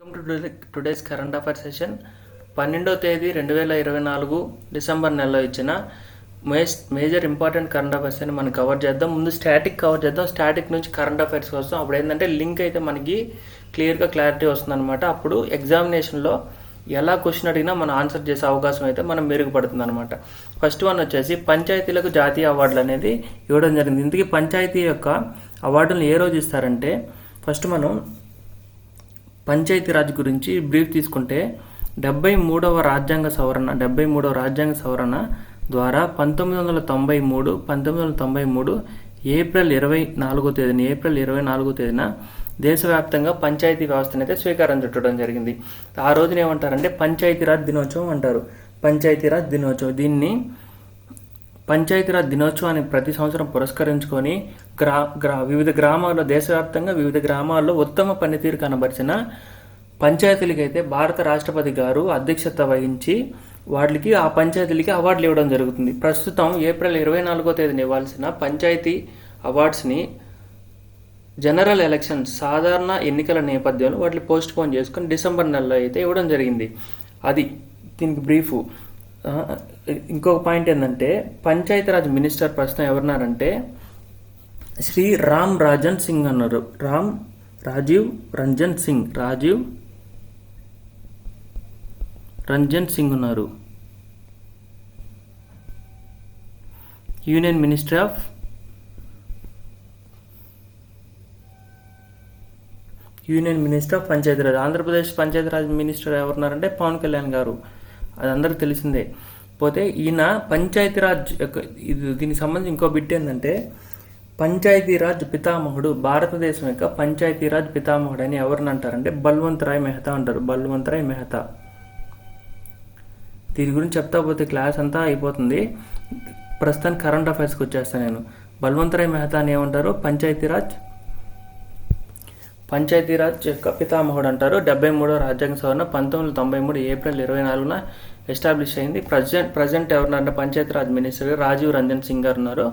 Welcome to today's current affair session 12వ తేదీ 2024 December నెలలో ఇచ్చిన మేజర్ ఇంపార్టెంట్ కరెంట్ అఫైర్స్ అని మనం కవర్ చేద్దాం. ముందు స్టాటిక్ కవర్ చేద్దాం. స్టాటిక్ నుంచి కరెంట్ అఫైర్స్కి వస్తాం. అప్పుడు ఏంటంటే లింక్ అయితే మనకి క్లారిటీ వస్తుంది అనమాట. అప్పుడు ఎగ్జామినేషన్లో ఎలా క్వశ్చన్ అడిగినా మనం ఆన్సర్ చేసే అవకాశం అయితే మనం మెరుగుపడుతుంది అనమాట. ఫస్ట్ వన్ వచ్చేసి పంచాయతీలకు జాతీయ అవార్డులు అనేది ఇవ్వడం జరిగింది. ఇంతకీ పంచాయతీ యొక్క అవార్డులను ఏ రోజు ఇస్తారంటే, ఫస్ట్ మనం పంచాయతీరాజ్ గురించి బ్రీఫ్ తీసుకుంటే 73వ రాజ్యాంగ సవరణ ద్వారా 1993 ఏప్రిల్ 24వ తేదీన దేశవ్యాప్తంగా పంచాయతీ వ్యవస్థను అయితే స్వీకారం చుట్టడం జరిగింది. ఆ రోజున ఏమంటారంటే పంచాయతీరాజ్ దినోత్సవం అంటారు. పంచాయతీరాజ్ దినోత్సవం. దీన్ని పంచాయతీరాజ్ దినోత్సవాన్ని ప్రతి సంవత్సరం పురస్కరించుకొని వివిధ గ్రామాల్లో, దేశవ్యాప్తంగా వివిధ గ్రామాల్లో ఉత్తమ పనితీరు కనబరిచిన పంచాయతీలకైతే భారత రాష్ట్రపతి గారు అధ్యక్షత వహించి వాటికి ఆ పంచాయతీలకి అవార్డులు ఇవ్వడం జరుగుతుంది. ప్రస్తుతం ఏప్రిల్ 24వ తేదీన ఇవ్వాల్సిన పంచాయతీ అవార్డ్స్ని జనరల్ ఎలక్షన్స్, సాధారణ ఎన్నికల నేపథ్యంలో వాటిని పోస్ట్ పోన్ చేసుకొని డిసెంబర్ నెలలో అయితే ఇవ్వడం జరిగింది. అది దీనికి బ్రీఫ్. ఇంకొక పాయింట్ ఏంటంటే, పంచాయతీరాజ్ మినిస్టర్ ప్రస్తుతం ఎవరున్నారంటే శ్రీ రామ్ రాజన్ సింగ్ అన్నారు. రాజీవ్ రంజన్ సింగ్ ఉన్నారు. Union minister of Panchayati Raj. Andhra Pradesh Panchayati Raj minister ఎవరున్నారంటే పవన్ కళ్యాణ్ గారు. అది అందరికి తెలిసిందే. పోతే ఈయన పంచాయతీరాజ్ యొక్క దీనికి సంబంధించి ఇంకో బిట్ ఏంటంటే, పంచాయతీరాజ్ పితామహుడు, భారతదేశం యొక్క పంచాయతీరాజ్ పితామహుడు అని ఎవరిని అంటారంటే బల్వంత్ రాయ్ మెహతా అంటారు. దీని గురించి చెప్తా పోతే క్లాస్ అంతా అయిపోతుంది. ప్రస్తుతానికి కరెంట్ అఫైర్స్కి వచ్చేస్తాను నేను. బల్వంత్ రాయ్ మెహతా అని ఏమంటారు? పంచాయతీరాజ్ యొక్క పితామహుడు అంటారు. 73వ రాజ్యాంగ సవరణ 1993 ఏప్రిల్ 24న ఎస్టాబ్లిష్ అయింది. ప్రజెంట్ ఎవరున్నారంటే పంచాయతీరాజ్ మినిస్టర్ రాజీవ్ రంజన్ సింగ్ గారు ఉన్నారు.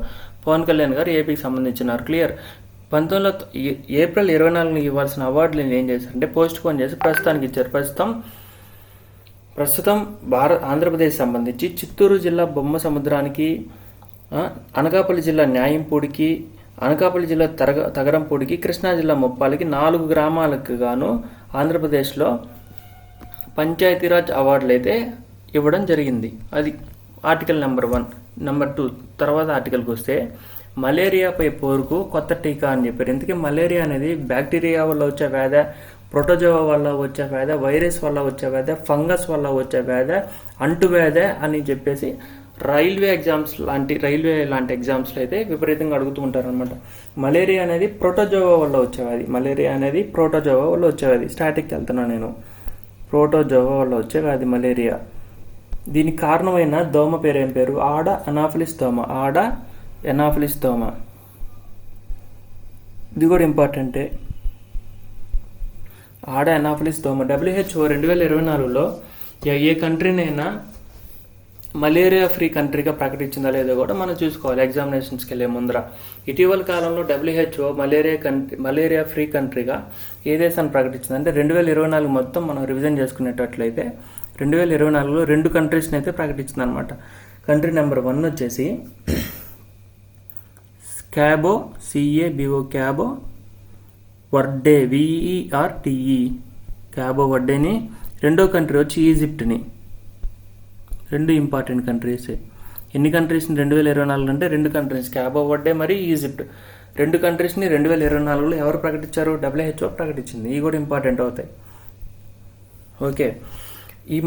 పవన్ కళ్యాణ్ గారు ఏపీకి సంబంధించినారు. క్లియర్. ఏప్రిల్ 24న ఇవ్వాల్సిన అవార్డులు ఏం చేశారంటే పోస్ట్ పోన్ చేసి ప్రస్తుతానికి ఇచ్చారు. ప్రస్తుతం ఆంధ్రప్రదేశ్ సంబంధించి చిత్తూరు జిల్లా బొమ్మ సముద్రానికి, అనకాపల్లి జిల్లా న్యాయంపూడికి, అనకాపల్లి జిల్లా తగరంపూడికి, కృష్ణా జిల్లా ముప్పాలకి 4 గ్రామాలకు గాను ఆంధ్రప్రదేశ్లో పంచాయతీరాజ్ అవార్డులు అయితే ఇవ్వడం జరిగింది. అది ఆర్టికల్ నెంబర్ 1. నెంబర్ 2 తర్వాత ఆర్టికల్కి వస్తే, మలేరియాపై పోరుకు కొత్త టీకా అని చెప్పారు. ఎందుకంటే మలేరియా అనేది బ్యాక్టీరియా వల్ల వచ్చే వ్యాధి, ప్రోటోజోవా వల్ల వచ్చే వ్యాధి, వైరస్ వల్ల వచ్చే వ్యాధి, ఫంగస్ వల్ల వచ్చే వ్యాధి, అంటువ్యాధి అని చెప్పేసి రైల్వే లాంటి ఎగ్జామ్స్లో అయితే విపరీతంగా అడుగుతూ ఉంటారనమాట. మలేరియా అనేది ప్రోటోజోవా వల్ల వచ్చేవాది. స్టాటిక్కి వెళ్తున్నాను నేను. ప్రోటోజోవా వల్ల వచ్చే వ్యాధి మలేరియా. దీనికి కారణమైన దోమ పేరు ఏం పేరు? ఆడ ఎనాఫిలిస్ దోమ. ఇది కూడా ఇంపార్టెంటే. ఆడ ఎనాఫిలిస్ దోమ. WHO 2024లో ఏ కంట్రీనైనా మలేరియా ఫ్రీ కంట్రీగా ప్రకటించిందా లేదో కూడా మనం చూసుకోవాలి ఎగ్జామినేషన్స్కి వెళ్ళే ముందర. ఇటీవల కాలంలో WHO మలేరియా ఫ్రీ కంట్రీగా ఏ దేశాన్ని ప్రకటించింది అంటే 2024 మొత్తం మనం రివిజన్ చేసుకునేటట్లయితే 2024లో 2 కంట్రీస్ని అయితే ప్రకటించింది అనమాట. కంట్రీ నెంబర్ 1 వచ్చేసి క్యాబో క్యాబో వర్డే VERTE క్యాబో వర్డేని. రెండో కంట్రీ వచ్చి ఈజిప్ట్ని. 2 ఇంపార్టెంట్ కంట్రీసే. ఎన్ని కంట్రీస్ని 2024 అంటే 2 కంట్రీస్, క్యాబో వర్డే మరియు ఈజిప్ట్. 2 కంట్రీస్ని 2024లో ఎవరు ప్రకటించారు? WHO ప్రకటించింది. ఇవి కూడా ఇంపార్టెంట్ అవుతాయి. ఓకే. ఈ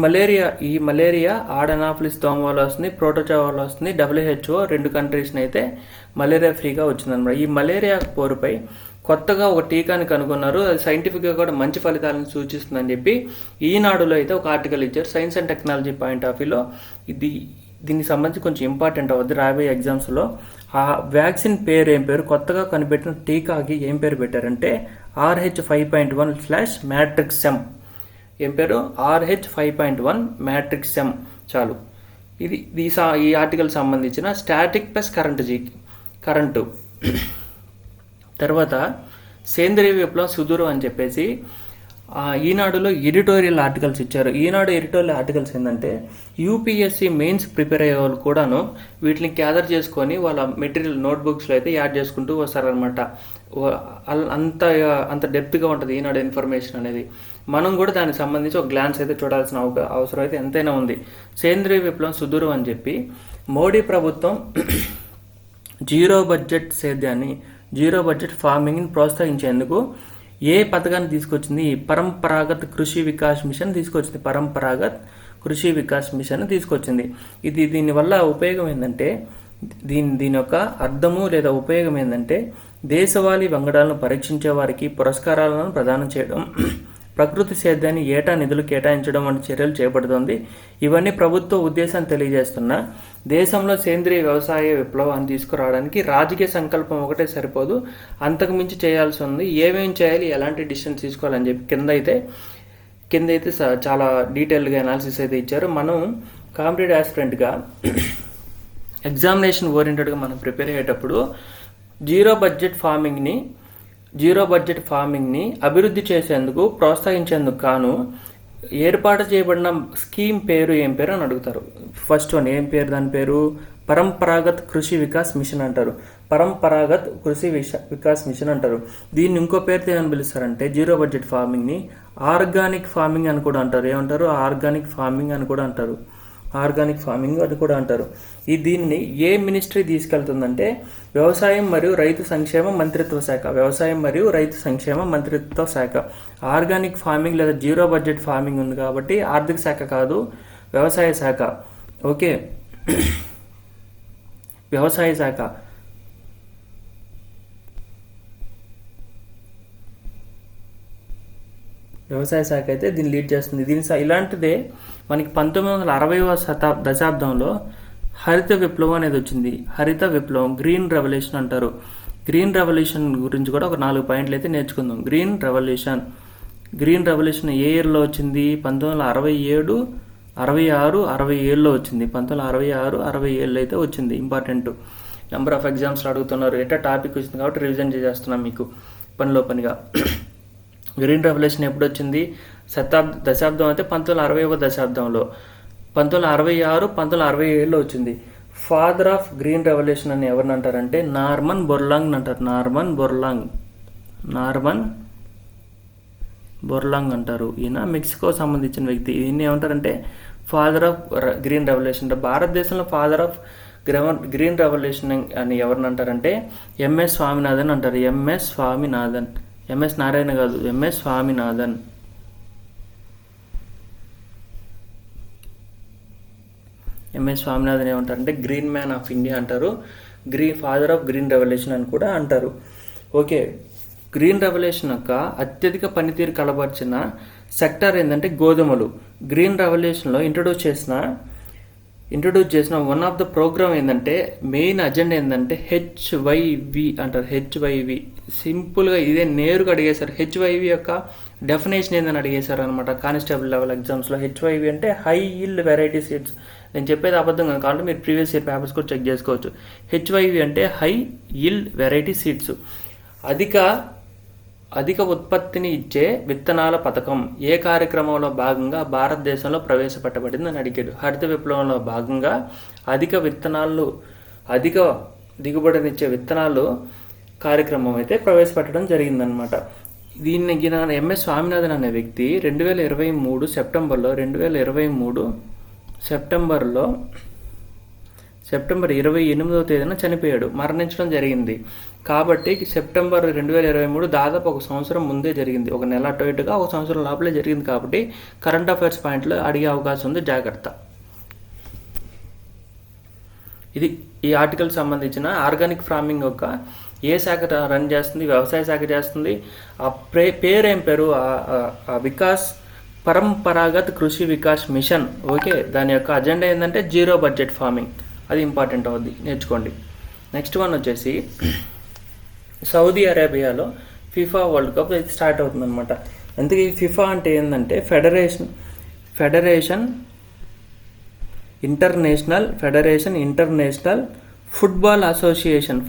మలేరియా ఆడెనాఫిలిస్ దోమ వల్ల వస్తుంది, ప్రోటోజోవా వల్ల వస్తుంది. WHO 2 కంట్రీస్ని అయితే మలేరియా ఫ్రీగా వచ్చిందన్నమాట. ఈ మలేరియా పోరుపై కొత్తగా ఒక టీకాని కనుగొన్నారు. అది సైంటిఫిక్గా కూడా మంచి ఫలితాలను సూచిస్తుందని చెప్పి ఈనాడులో అయితే ఒక ఆర్టికల్ ఇచ్చారు. Science and technology point of వ్యూలో దీనికి సంబంధించి కొంచెం ఇంపార్టెంట్ అవుద్ది రాబోయే ఎగ్జామ్స్లో. ఆ వ్యాక్సిన్ పేరు ఏం పేరు? కొత్తగా కనిపెట్టిన టీకాకి ఏం పేరు పెట్టారంటే RH5.1/Matrix-M. ఏం పేరు? RH5.1 Matrix-M. చాలు. ఇది ఈ ఆర్టికల్ సంబంధించిన స్టాటిక్ ప్లస్ కరెంటు. తర్వాత సేంద్రీయ విప్లవం సుదూరం అని చెప్పేసి ఈనాడులో ఎడిటోరియల్ ఆర్టికల్స్ ఇచ్చారు. ఈనాడు ఎడిటోరియల్ ఆర్టికల్స్ ఏంటంటే యూపీఎస్సీ మెయిన్స్ ప్రిపేర్ అయ్యే వాళ్ళు కూడాను వీటిని గ్యాదర్ చేసుకొని వాళ్ళ మెటీరియల్ నోట్బుక్స్లో అయితే యాడ్ చేసుకుంటూ వస్తారనమాట. అంత డెప్త్గా ఉంటుంది ఈనాడు ఇన్ఫర్మేషన్ అనేది. మనం కూడా దానికి సంబంధించి ఒక గ్లాన్స్ అయితే చూడాల్సిన అవసరం అయితే ఎంతైనా ఉంది. సేంద్రీయ విప్లవం సుదూరం అని చెప్పి మోడీ ప్రభుత్వం జీరో బడ్జెట్ ఫార్మింగ్ని ప్రోత్సహించేందుకు ఏ పథకాన్ని తీసుకొచ్చింది? పరంపరాగత్ కృషి వికాస్ మిషన్ తీసుకొచ్చింది. దీనివల్ల ఉపయోగం ఏంటంటే దీని యొక్క అర్థము లేదా ఉపయోగం ఏంటంటే దేశవాళీ వంగడాలను పరీక్షించే వారికి పురస్కారాలను ప్రదానం చేయడం, ప్రకృతి సేద్యాన్ని ఏటా నిధులు కేటాయించడం వంటి చర్యలు చేపడుతోంది. ఇవన్నీ ప్రభుత్వ ఉద్దేశాన్ని తెలియజేస్తున్నా దేశంలో సేంద్రీయ వ్యవసాయ విప్లవాన్ని తీసుకురావడానికి రాజకీయ సంకల్పం ఒకటే సరిపోదు, అంతకు మించి చేయాల్సి ఉంది. ఏమేం చేయాలి, ఎలాంటి డిసిషన్స్ తీసుకోవాలని చెప్పి కింద అయితే చాలా డీటెయిల్గా అనాలిసిస్ అయితే ఇచ్చారు. మనం కాంపిటేటివ్ ఆస్పిరెంట్గా ఎగ్జామినేషన్ ఓరియంటెడ్గా మనం ప్రిపేర్ అయ్యేటప్పుడు జీరో బడ్జెట్ ఫార్మింగ్ని అభివృద్ధి చేసేందుకు ప్రోత్సహించేందుకు గాను ఏర్పాటు చేయబడిన స్కీమ్ పేరు ఏం పేరు అని అడుగుతారు. ఫస్ట్ వన్ ఏం పేరు? దాని పేరు పరంపరాగత్ కృషి వికాస్ మిషన్ అంటారు. దీన్ని ఇంకో పేరుతో ఏమని పిలుస్తారంటే జీరో బడ్జెట్ ఫార్మింగ్ని ఆర్గానిక్ ఫార్మింగ్ అని కూడా అంటారు. ఏమంటారు? ఆర్గానిక్ ఫార్మింగ్ అని కూడా అంటారు. దీన్ని ఏ మినిస్ట్రీ తీసుకెళ్తుందంటే వ్యవసాయం మరియు రైతు సంక్షేమ మంత్రిత్వ శాఖ. ఆర్గానిక్ ఫార్మింగ్ లేదా జీరో బడ్జెట్ ఫార్మింగ్ ఉంది కాబట్టి ఆర్థిక శాఖ కాదు, వ్యవసాయ శాఖ. ఓకే, వ్యవసాయ శాఖ. అయితే దీన్ని లీడ్ చేస్తుంది. ఇలాంటిదే మనకి 1960వ దశాబ్దంలో హరిత విప్లవం అనేది వచ్చింది. గ్రీన్ రెవల్యూషన్ అంటారు. గ్రీన్ రెవల్యూషన్ గురించి కూడా ఒక 4 పాయింట్లు అయితే నేర్చుకుందాం. గ్రీన్ రెవల్యూషన్ ఏ ఇయర్లో వచ్చింది? 1967, 66, 67లో వచ్చింది. 1966, 67 అయితే వచ్చింది. ఇంపార్టెంట్. నెంబర్ ఆఫ్ ఎగ్జామ్స్లో అడుగుతున్నారు. టాపిక్ వచ్చింది కాబట్టి రివిజన్ చేస్తున్నాం మీకు పనిగా. గ్రీన్ రెవల్యూషన్ ఎప్పుడు వచ్చింది? దశాబ్దం అయితే 1960వ దశాబ్దంలో. 1966, 1967లో వచ్చింది. ఫాదర్ ఆఫ్ గ్రీన్ రెవల్యూషన్ అని ఎవరిని అంటారంటే నార్మన్ బొర్లాంగ్ అంటారు. బొర్లాంగ్ అంటారు. ఈయన మెక్సికో సంబంధించిన వ్యక్తి. ఈయన ఏమంటారంటే ఫాదర్ ఆఫ్ గ్రీన్ రెవల్యూషన్. భారతదేశంలో ఫాదర్ ఆఫ్ గ్రీన్ రెవల్యూషన్ అని ఎవరిని అంటారంటే ఎంఎస్ స్వామినాథన్ అంటారు. ఎంఎస్ నారాయణ కాదు, ఎంఎస్ స్వామినాథన్. ఏమంటారంటే గ్రీన్ మ్యాన్ ఆఫ్ ఇండియా అంటారు. ఫాదర్ ఆఫ్ గ్రీన్ రెవల్యూషన్ అని కూడా అంటారు. ఓకే, గ్రీన్ రెవల్యూషన్ యొక్క అత్యధిక పనితీరు కనబరిచిన సెక్టర్ ఏంటంటే గోధుమలు. గ్రీన్ రెవల్యూషన్లో ఇంట్రడ్యూస్ చేసిన వన్ ఆఫ్ ద ప్రోగ్రామ్ ఏంటంటే మెయిన్ అజెండా ఏంటంటే హెచ్వైవి అంటారు. హెచ్వైవి సింపుల్గా ఇదే నేరుగా అడిగేశారు. హెచ్వైవి యొక్క డెఫినేషన్ ఏందని అడిగేశారు అనమాట కానిస్టేబుల్ లెవెల్ ఎగ్జామ్స్లో. హెచ్వైవి అంటే హై ఈల్డ్ వెరైటీ సీడ్స్. నేను చెప్పేది అబద్ధం కాదు, కాబట్టి మీరు ప్రీవియస్ ఇయర్ పేపర్స్ కూడా చెక్ చేసుకోవచ్చు. హెచ్వైవి అంటే హై ఈల్డ్ వెరైటీ సీడ్స్. అధిక ఉత్పత్తిని ఇచ్చే విత్తనాల పథకం ఏ కార్యక్రమంలో భాగంగా భారతదేశంలో ప్రవేశపెట్టబడింది అని అడిగాడు. హరిత విప్లవంలో భాగంగా అధిక దిగుబడినిచ్చే విత్తనాలు కార్యక్రమం అయితే ప్రవేశపెట్టడం జరిగిందనమాట. దీన్ని ఎంఎస్ స్వామినాథన్ అనే వ్యక్తి 2023 సెప్టెంబర్ 28వ తేదీన చనిపోయాడు, మరణించడం జరిగింది. కాబట్టి సెప్టెంబర్ 2023 దాదాపు ఒక సంవత్సరం ముందే జరిగింది. ఒక నెల అటు ఇటుగా ఒక సంవత్సరం లోపలే జరిగింది. కాబట్టి కరెంట్ అఫైర్స్ పాయింట్లో అడిగే అవకాశం ఉంది, జాగ్రత్త. ఇది ఈ ఆర్టికల్ సంబంధించిన ఆర్గానిక్ ఫార్మింగ్ యొక్క ఏ శాఖ రన్ చేస్తుంది? వ్యవసాయ శాఖ చేస్తుంది. ఆ పేరేం పేరు? పరంపరాగత్ కృషి వికాస్ మిషన్. ఓకే, దాని యొక్క అజెండా ఏంటంటే జీరో బడ్జెట్ ఫార్మింగ్. అది ఇంపార్టెంట్ అవుద్ది, నేర్చుకోండి. నెక్స్ట్ వన్ వచ్చేసి సౌదీ అరేబియాలో ఫిఫా వరల్డ్ కప్ అయితే స్టార్ట్ అవుతుంది అనమాట. అందుకే ఈ ఫిఫా అంటే ఏంటంటే federation international football association.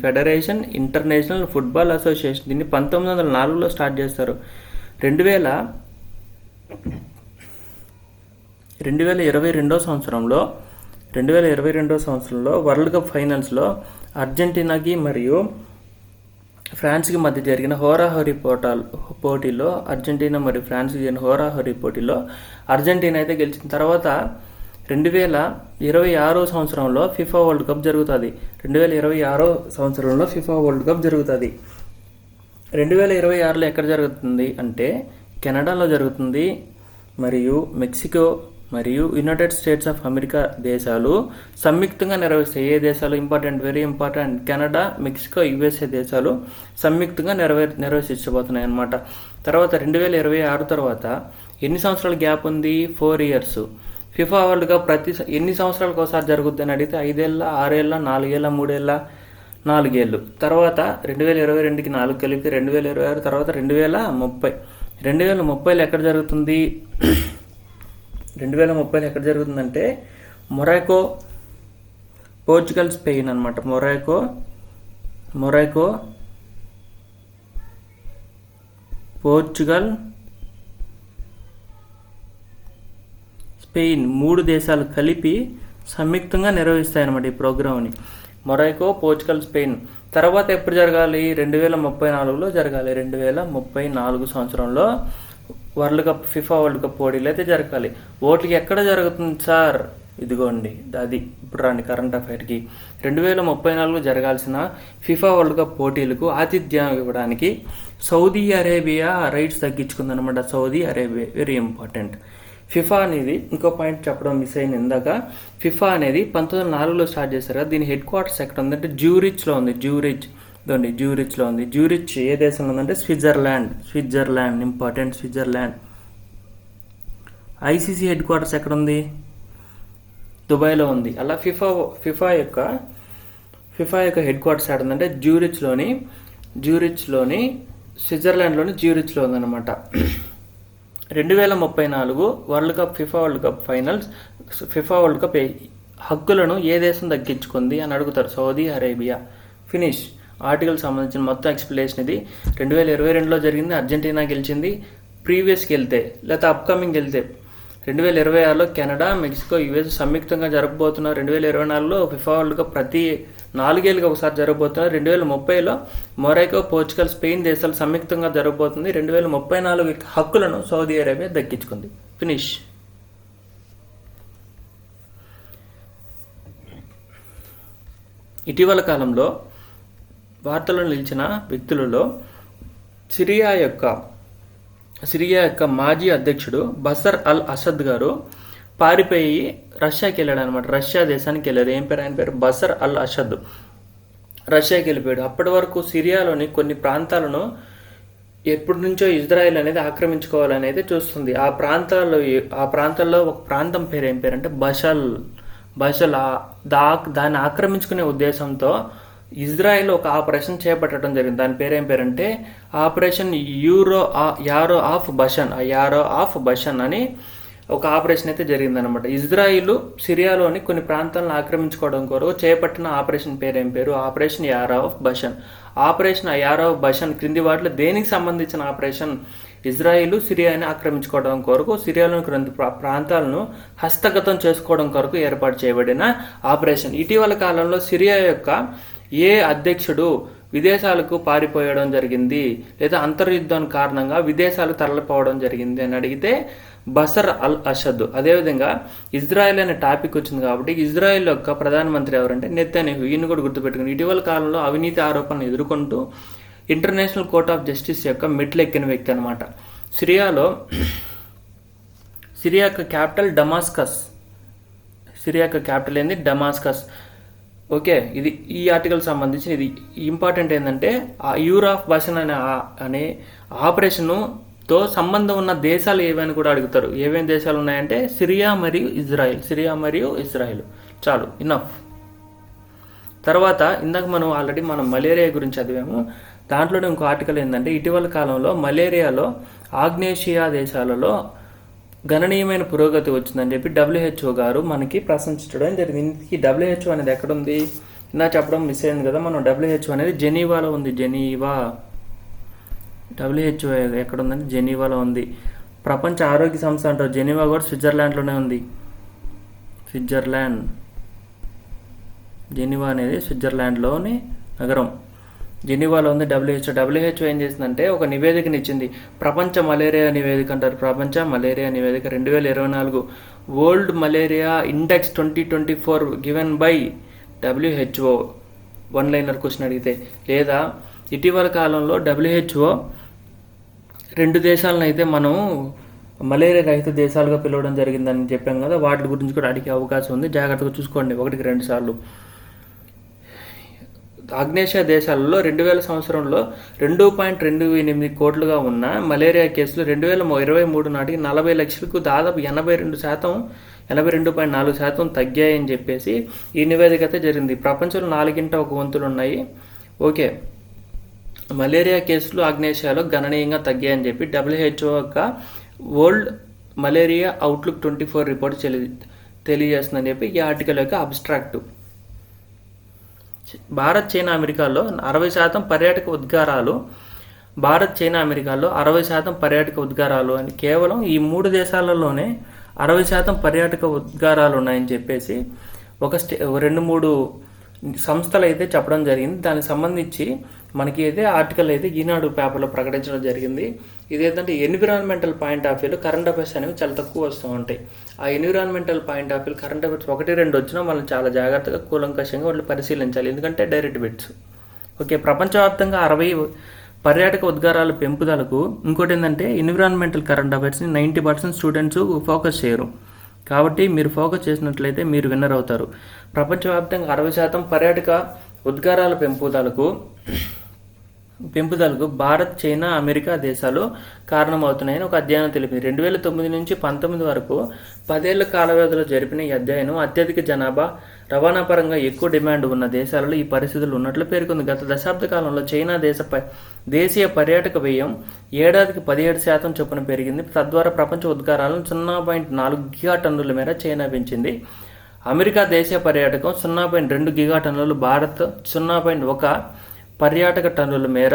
Federation international football association. దీన్ని 1904లో స్టార్ట్ చేస్తారు. 2022 సంవత్సరంలో వరల్డ్ కప్ ఫైనల్స్లో అర్జెంటీనాకి మరియు ఫ్రాన్స్కి మధ్య జరిగిన హోరాహోరీ పోటీలో అర్జెంటీనా మరియు ఫ్రాన్స్కి జరిగిన హోరాహోరీ పోటీలో అర్జెంటీనా అయితే గెలిచిన తర్వాత 2026 సంవత్సరంలో ఫిఫా వరల్డ్ కప్ జరుగుతుంది. 2026లో ఎక్కడ జరుగుతుంది అంటే కెనడాలో జరుగుతుంది. మరియు మెక్సికో మరియు యునైటెడ్ స్టేట్స్ ఆఫ్ అమెరికా దేశాలు సంయుక్తంగా నిర్వహిస్తాయి. ఏ దేశాలు very important, Canada, Mexico, USA దేశాలు సంయుక్తంగా నిర్వహించబోతున్నాయి అన్నమాట. తర్వాత 2026 తర్వాత ఎన్ని సంవత్సరాల గ్యాప్ ఉంది? 4 years. ఫిఫా వరల్డ్ కప్ ఎన్ని సంవత్సరాలకు ఒకసారి జరుగుద్ది అని అడిగితే 5 ఏళ్ళ, 6 ఏళ్ళ, 4 ఏళ్ళ, 3 ఏళ్ళ, 4 ఏళ్ళు. తర్వాత 2022కి 4 కలిపి 2026 తర్వాత 2030. 2030లో ఎక్కడ జరుగుతుంది? 2030లో ఎక్కడ జరుగుతుందంటే మొరాకో, పోర్చుగల్, స్పెయిన్ అనమాట. మొరాకో, పోర్చుగల్, స్పెయిన్ 3 దేశాలు కలిపి సంయుక్తంగా నిర్వహిస్తాయన్నమాట ఈ ప్రోగ్రామ్ని. Morocco, Portugal, Spain. తర్వాత ఎప్పుడు జరగాలి? 2034లో జరగాలి. 2034 సంవత్సరంలో ఫిఫా వరల్డ్ కప్ పోటీలు అయితే జరగాలి. ఓట్లకి ఎక్కడ జరుగుతుంది సార్? ఇదిగోండి, అది ఇప్పుడు రాండి కరెంట్ అఫైర్కి. 2034లో జరగాల్సిన ఫిఫా వరల్డ్ కప్ పోటీలకు ఆతిథ్యం ఇవ్వడానికి సౌదీ అరేబియా రైట్స్ తగ్గించుకుందనమాట. Saudi Arabia very important. FIFA అనేది ఇంకో పాయింట్ చెప్పడం మిస్ అయింది ఇందాక. ఫిఫా అనేది 1904లో స్టార్ట్ చేశారు కదా. దీని హెడ్ క్వార్టర్స్ ఎక్కడ ఉందంటే జ్యూరిచ్లో ఉంది. జ్యూరిచ్లో ఉంది. జ్యూరిచ్ ఏ దేశంలో ఉందంటే Switzerland important, Switzerland. ICC head quarters ఎక్కడ ఉంది? దుబాయ్లో ఉంది. అలా ఫిఫా యొక్క హెడ్ క్వార్టర్స్ ఎక్కడ ఉందంటే జ్యూరిచ్లోని స్విట్జర్లాండ్లోని జ్యూరిచ్లో ఉందన్నమాట. 2034 FIFA world cup finals, FIFA world cup హక్కులను ఏ దేశం దక్కించుకుంది అని అడుగుతారు. Saudi Arabia. ఫినిష్. ఆర్టికల్ సంబంధించిన మొత్తం ఎక్స్ప్లెనేషన్ ఇది. 2022లో జరిగింది, అర్జెంటీనా గెలిచింది. ప్రీవియస్కి వెళ్తే లేకపోతే అప్కమింగ్ వెళ్తే 2026లో కెనడా, మెక్సికో, యుఎస్ సంయుక్తంగా జరగబోతున్నారు. 2024లో ఫిఫా వరల్డ్ కప్ ప్రతి 4 ఏళ్ళకి ఒకసారి జరగబోతున్నారు. 2030లో మొరాకో, పోర్చుగల్, స్పెయిన్ దేశాలు సంయుక్తంగా జరగబోతుంది. 2034 హక్కులను సౌదీ అరేబియా దక్కించుకుంది. ఫినిష్. ఇటీవల కాలంలో వార్తల్లో నిలిచిన వ్యక్తులలో సిరియా యొక్క మాజీ అధ్యక్షుడు బషర్ అల్ అసద్ గారు పారిపోయి రష్యాకి వెళ్ళాడు అనమాట. రష్యా దేశానికి వెళ్ళాడు. ఆయన పేరు బషర్ అల్ అసద్. రష్యాకి వెళ్ళిపోయాడు. అప్పటి వరకు సిరియాలోని కొన్ని ప్రాంతాలను ఎప్పటి నుంచో ఇజ్రాయెల్ అనేది ఆక్రమించుకోవాలనేది చూస్తుంది. ఆ ప్రాంతాల్లో ఒక ప్రాంతం పేరు ఏం పేరు అంటే బషల్. దాన్ని ఆక్రమించుకునే ఉద్దేశంతో ఇజ్రాయెల్ ఒక ఆపరేషన్ చేపట్టడం జరిగింది. దాని పేరేం పేరంటే ఆపరేషన్ యారో ఆఫ్ బషన్ అని ఒక ఆపరేషన్ అయితే జరిగిందనమాట. ఇజ్రాయిల్ సిరియాలోని కొన్ని ప్రాంతాలను ఆక్రమించుకోవడం కొరకు చేపట్టిన ఆపరేషన్ పేరేం పేరు? Operation arrow of Bashan. Operation arrow of Bashan క్రింది వాటిలో దేనికి సంబంధించిన ఆపరేషన్? ఇజ్రాయిల్ సిరియాని ఆక్రమించుకోవడం కొరకు, సిరియాలోని కొన్ని ప్రాంతాలను హస్తగతం చేసుకోవడం కొరకు ఏర్పాటు చేయబడిన ఆపరేషన్. ఇటీవల కాలంలో సిరియా యొక్క ఏ అధ్యక్షుడు విదేశాలకు పారిపోయడం జరిగింది లేదా అంతర్యుద్ధం కారణంగా విదేశాలకు తరలిపోవడం జరిగింది అని అడిగితే బషర్ అల్ అసద్. అదేవిధంగా ఇజ్రాయెల్ అనే టాపిక్ వచ్చింది కాబట్టి ఇజ్రాయెల్ యొక్క ప్రధానమంత్రి ఎవరంటే నెతన్యాహు. ఈయన కూడా గుర్తుపెట్టుకుని ఇటీవల కాలంలో అవినీతి ఆరోపణలు ఎదుర్కొంటూ ఇంటర్నేషనల్ కోర్ట్ ఆఫ్ జస్టిస్ యొక్క మెట్లు ఎక్కిన వ్యక్తి అనమాట. సిరియా యొక్క క్యాపిటల్ డమాస్కస్. సిరియా యొక్క క్యాపిటల్ ఏంది? డమాస్కస్. ఓకే, ఇది ఈ ఆర్టికల్ సంబంధించి ఇది ఇంపార్టెంట్ ఏంటంటే యూర్ ఆఫ్ బషన్ అనే ఆపరేషన్తో సంబంధం ఉన్న దేశాలు ఏవని కూడా అడుగుతారు. ఏమేమి దేశాలు ఉన్నాయంటే సిరియా మరియు ఇజ్రాయెల్. చాలు, ఇనఫ్. తర్వాత ఇందాక మనం మలేరియా గురించి చదివాము. దాంట్లోనే ఇంకో ఆర్టికల్ ఏంటంటే ఇటీవల కాలంలో మలేరియాలో ఆగ్నేషియా దేశాలలో గణనీయమైన పురోగతి వచ్చిందని చెప్పి WHO గారు మనకి ప్రశంసించడం జరిగింది. ఈ WHO అనేది ఎక్కడుంది? ఇందా చెప్పడం మిస్ అయింది కదా. WHO అనేది జెనీవాలో ఉంది. WHO ఎక్కడ ఉందంటే జెనీవాలో ఉంది. ప్రపంచ ఆరోగ్య సంస్థ అంటారు, జెనీవా కూడా స్విట్జర్లాండ్లోనే ఉంది. స్విట్జర్లాండ్, జెనీవా అనేది స్విట్జర్లాండ్లోని నగరం, జెనీవాలో ఉంది. WHO ఏం చేసిందంటే ఒక నివేదికని ఇచ్చింది, ప్రపంచ మలేరియా నివేదిక అంటారు. ప్రపంచ మలేరియా నివేదిక 2024, world malaria index 2024 given by WHO. One liner question అడిగితే, లేదా ఇటీవల కాలంలో WHO 2 దేశాలను అయితే మనం మలేరియా రహిత దేశాలుగా పిలవడం జరిగిందని చెప్పాం కదా, వాటి గురించి కూడా అడిగే అవకాశం ఉంది, జాగ్రత్తగా చూసుకోండి 1-2 సార్లు. ఆగ్నేసియా దేశాలలో 2000 సంవత్సరంలో 2.28 కోట్లుగా ఉన్న మలేరియా కేసులు 2023 నాటికి 40 లక్షలకు దాదాపు 82.4% తగ్గాయని చెప్పేసి ఈ నివేదిక అయితే జరిగింది. ప్రపంచంలో 1/4 వంతులు ఉన్నాయి. ఓకే, మలేరియా కేసులు ఆగ్నేసియాలో గణనీయంగా తగ్గాయని చెప్పి WHO యొక్క వరల్డ్ మలేరియా అవుట్లుక్ 24 రిపోర్ట్ తెలియజేస్తుందని చెప్పి ఈ ఆర్టికల్ యొక్క అబ్స్ట్రాక్ట్. భారత్, చైనా, అమెరికాలో 60% పర్యాటక ఉద్గారాలు, భారత్, చైనా, అమెరికాలో 60% పర్యాటక ఉద్గారాలు అని, కేవలం ఈ 3 దేశాలలోనే 60% పర్యాటక ఉద్గారాలు ఉన్నాయని చెప్పేసి ఒక 2-3 సంస్థలు అయితే చెప్పడం జరిగింది. దానికి సంబంధించి మనకి అయితే ఆర్టికల్ అయితే ఈనాడు పేపర్లో ప్రకటించడం జరిగింది. ఇదేంటంటే ఎన్విరాన్మెంటల్ పాయింట్ ఆఫ్ వ్యూలో కరెంట్ అఫైర్స్ అనేవి చాలా తక్కువ వస్తూ ఉంటాయి. ఆ environmental point of view current affairs 1-2 వచ్చినా మనం చాలా జాగ్రత్తగా కూలంకషంగా వాళ్ళు పరిశీలించాలి, ఎందుకంటే డైరెక్ట్ బిట్స్. ఓకే, ప్రపంచవ్యాప్తంగా 60 పర్యాటక ఉద్గారాల పెంపుదలకు ఇంకోటి ఏంటంటే ఎన్విరాన్మెంటల్ కరెంట్ అఫైర్స్ని 90% స్టూడెంట్స్ ఫోకస్ చేయరు. కాబట్టి మీరు ఫోకస్ చేసినట్లయితే మీరు విన్నర్ అవుతారు. ప్రపంచవ్యాప్తంగా 60% పర్యాటక ఉద్గారాల పెంపుదలకు భారత్, చైనా, అమెరికా దేశాలు కారణమవుతున్నాయని ఒక అధ్యయనం తెలిపింది. 2009 నుంచి 2019 వరకు 10 ఏళ్ల కాల వ్యవధిలో జరిపిన ఈ అధ్యయనం అత్యధిక జనాభా, రవాణా పరంగా ఎక్కువ డిమాండ్ ఉన్న దేశాలలో ఈ పరిస్థితులు ఉన్నట్లు పేర్కొంది. గత దశాబ్ద కాలంలో చైనా దేశీయ పర్యాటక వ్యయం ఏడాదికి 17% చొప్పున పెరిగింది. తద్వారా ప్రపంచ ఉద్గారాలను 0.4 గిగాటన్నుల మేర చైనా పెంచింది. అమెరికా దేశీయ పర్యాటకం 0.2 గిగాటన్నులు, భారత్ 0.1 పర్యాటక టన్నుల మేర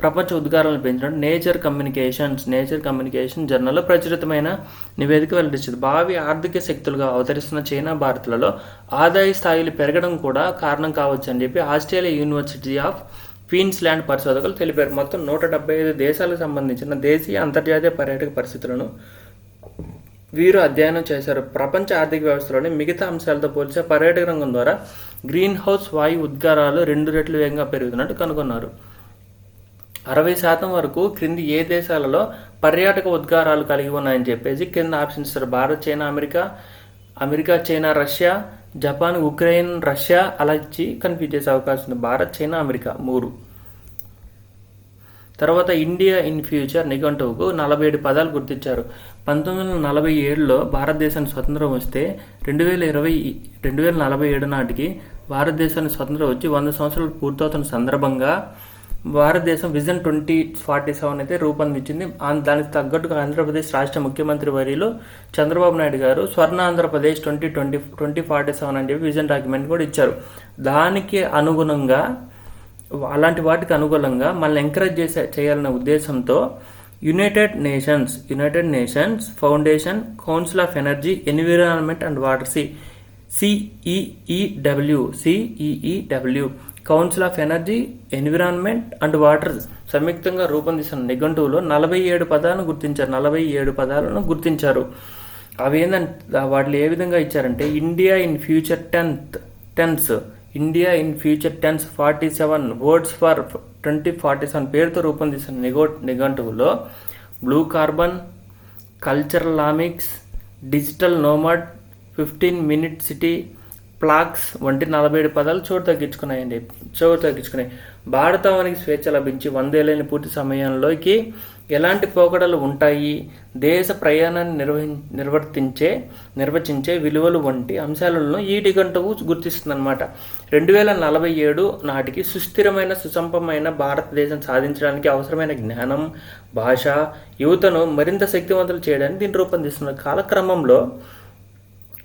ప్రపంచ ఉద్గారాలను పెంచడం నేచర్ కమ్యూనికేషన్ జర్నల్లో ప్రచురితమైన నివేదిక వెల్లడించింది. భావి ఆర్థిక శక్తులుగా అవతరిస్తున్న చైనా, భారత్లలో ఆదాయ స్థాయిలు పెరగడం కూడా కారణం కావచ్చు అని చెప్పి ఆస్ట్రేలియా యూనివర్సిటీ ఆఫ్ క్వీన్స్లాండ్ పరిశోధకులు తెలిపారు. మొత్తం 175 దేశాలకు సంబంధించిన దేశీయ, అంతర్జాతీయ పర్యాటక పరిస్థితులను వీరు అధ్యయనం చేశారు. ప్రపంచ ఆర్థిక వ్యవస్థలోని మిగతా అంశాలతో పోల్చే పర్యాటక రంగం ద్వారా గ్రీన్ హౌస్ వాయు ఉద్గారాలు 2 రెట్లు వేగంగా పెరుగుతున్నట్టు కనుగొన్నారు. 60% వరకు క్రింది ఏ దేశాలలో పర్యాటక ఉద్గారాలు కలిగి ఉన్నాయని చెప్పేసి కింద ఆప్షన్స్ ఇస్తారు. Bharat, China, America, China, Russia, Japan, Ukraine, Russia అలా ఇచ్చి కన్ఫ్యూజ్ చేసే అవకాశం ఉంది. Bharat, China, America 3. తర్వాత ఇండియా ఇన్ ఫ్యూచర్ నిఘంటువుకు 47 పదాలు గుర్తించారు. 1947లో భారతదేశానికి స్వతంత్రం వస్తే 2047 నాటికి భారతదేశానికి స్వతంత్రం వచ్చి 100 సంవత్సరాలు పూర్తవుతున్న సందర్భంగా భారతదేశం విజన్ 2047 అయితే రూపొందించింది. దానికి తగ్గట్టుగా ఆంధ్రప్రదేశ్ రాష్ట్ర ముఖ్యమంత్రి వర్యులు చంద్రబాబు నాయుడు గారు స్వర్ణ ఆంధ్రప్రదేశ్ 2047 అని చెప్పి విజన్ డాక్యుమెంట్ కూడా ఇచ్చారు. దానికి అనుగుణంగా, అలాంటి వాటికి అనుకూలంగా మనల్ని ఎంకరేజ్ చేయాలనే ఉద్దేశంతో United nations foundation council of energy, environment and water CEEW council of energy, environment and water సంయుక్తంగా రూపొందిస్తున్న నిఘంటువులో 47 పదాలను గుర్తించారు. అవి ఏంటంటే వాటిలో ఏ విధంగా ఇచ్చారంటే India in future tense 47 words for 2047 పేరుతో రూపొందిస్తున్న నిఘంటువులో బ్లూ కార్బన్, కల్చరల్ లామిక్స్, డిజిటల్ నోమాడ్, 15 మినిట్ సిటీ, ప్లాక్స్ వంటి 47 పదాలు చోటు తగ్గించుకున్నాయి. భారతావనికి స్వేచ్ఛ లభించి 100 ఏళ్ళైన పూర్తి సమయంలోకి ఎలాంటి పోకడలు ఉంటాయి, దేశ ప్రయాణాన్ని నిర్వచించే విలువలు వంటి అంశాలను ఈ నిఘంటువు గుర్తిస్తుందన్నమాట. 2047 నాటికి సుస్థిరమైన, సుసంపన్నమైన భారతదేశం సాధించడానికి అవసరమైన జ్ఞానం, భాష, యువతను మరింత శక్తివంతులు చేయడానికి దీన్ని రూపొందిస్తున్న కాలక్రమంలో